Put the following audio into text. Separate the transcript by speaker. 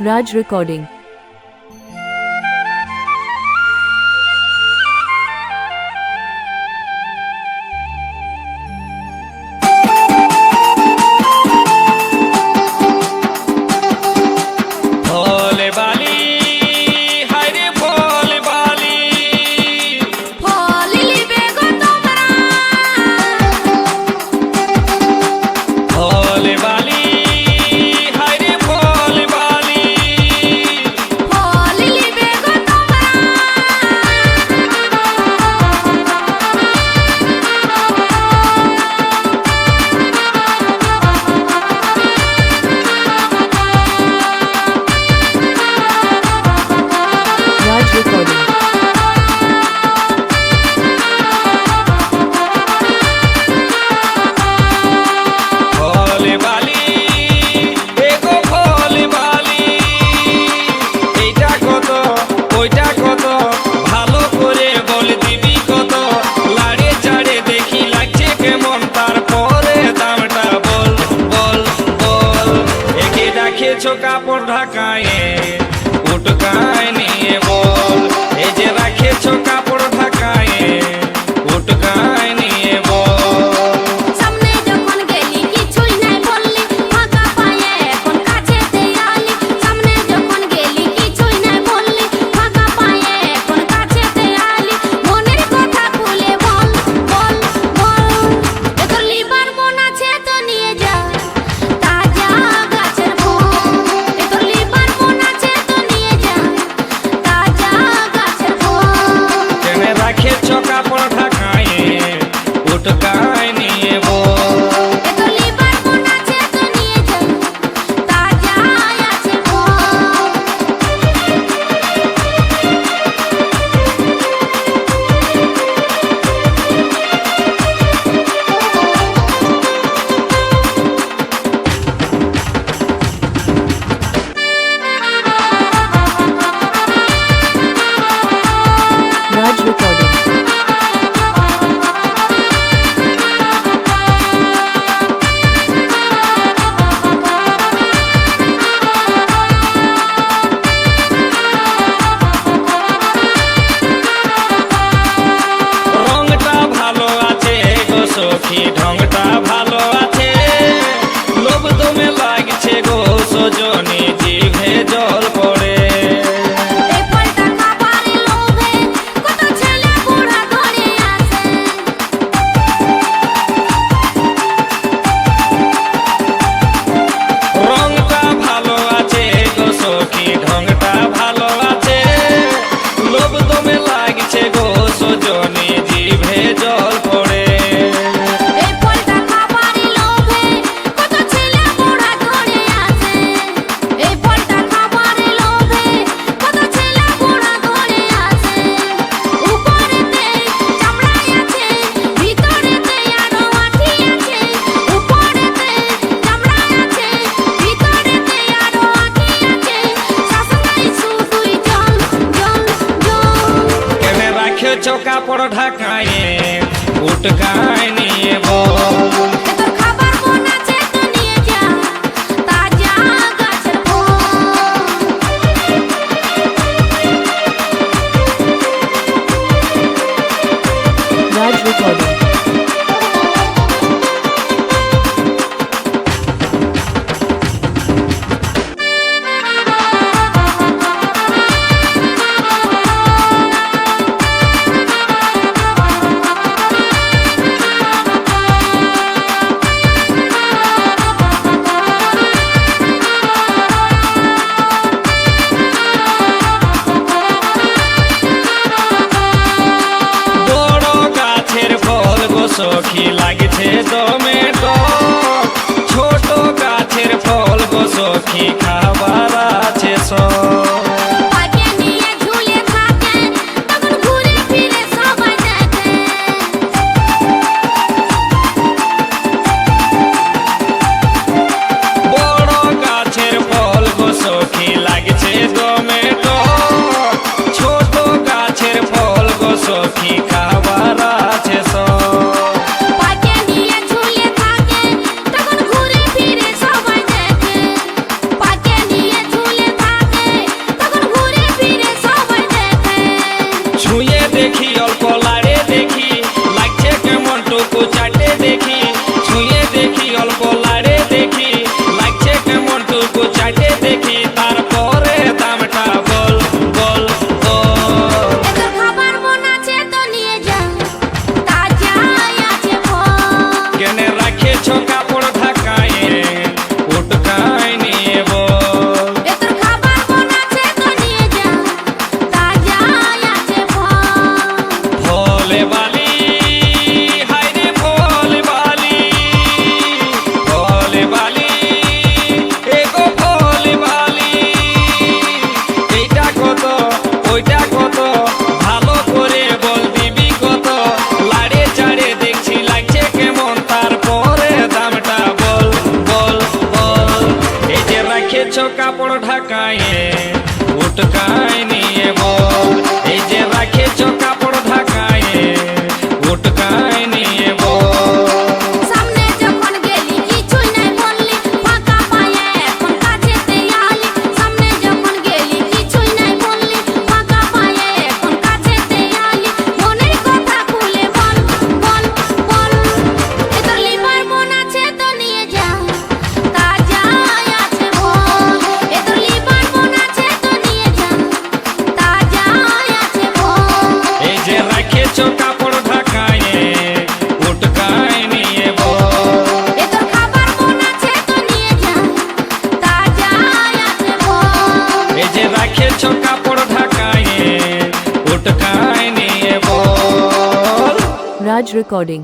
Speaker 1: Raj Recording.
Speaker 2: কাপড় ঢাকায়ে উটকায় নিয়ে বল এই যে রাখেছো কাপড় ঢাকায়ে উটকায় নিয়ে বল
Speaker 3: সামনে যখন গেলি কিছুই নাই বললি ফাঁকা পায়ে এখন কাছেতে আলি সামনে যখন গেলি কিছুই নাই বললি ফাঁকা পায়ে এখন কাছেতে আলি মনের কথা খুলে বল বল বল তোর লিভার মন আছে তো নিয়ে যা তাজা গাছের ফল তোর লিভার মন আছে তো নিয়ে যা তাজা গাছের ফল
Speaker 2: কেন রাখেছো কাপড় ঢাকায়ে উটকায় নিয়ে বল
Speaker 3: তোর লিভার মন আছে তো নিয়ে যা তাজা আছে ফল
Speaker 1: Raj Recording.
Speaker 2: রংটা ভালো আছে গো সখী ঢংটা ভালো আছে লোভ দমে লাগছে গো সজনী জিভে জল পড়ে
Speaker 3: এই ফলটা খাবারে লোভে কত ছেলে বুড়া ধরে আসে
Speaker 2: রংটা ভালো আছে গো সখী ঢংটা ভালো আছে লোভ দমে লাগছে গো সজনী জিভে জল পড়ে
Speaker 3: এই ফলটা খাবারে লোভে কত ছেলে বুড়া ধরে আসে এই ফলটা খাবারে লোভে কত ছেলে বুড়া ধরে আসে উপরেতে চামড়াই আছে ভিতরেতে আরো আঠি আছে উপরেতে চামড়াই আছে ভিতরেতে আরো আঠি আছে শাসনাই শুধুই জল জল জল
Speaker 2: কেন রাখেছো কাপড় ঢাকায়ে উটকায় নিয়ে বল
Speaker 3: তোর খাবার মন আছে তো নিয়ে যা তাজা গাছের ফল
Speaker 1: Raj Recording.
Speaker 2: কাপড় ঢাকায়ে উটকায় নিয়ে বল এই যে রাখেছো কাপড় ঢাকায়ে উটকায় নিয়ে বল
Speaker 3: সামনে যখন গেলি কিছুই নাই বললি ফাঁকা পায়ে এখন কাছেতে আলি সামনে যখন গেলি কিছুই নাই বললি ফাঁকা পায়ে এখন কাছেতে আলি মনের কথা খুলে বল বল বল এ তোর লিভার মন আছে তো নিয়ে যা তাজা আছে বল এ তোর লিভার মন আছে তো নিয়ে যা তাজা আছে বল
Speaker 2: এই যে রাখেছো কাপড় ঢাকায়ে উটকায় নিয়ে বল
Speaker 3: এ তোর খাবার মন আছে তো নিয়ে যা তাজা আছে বল
Speaker 2: এই যে রাখেছো কাপড় ঢাকায়ে উটকায় নিয়ে বল
Speaker 1: Raj Recording.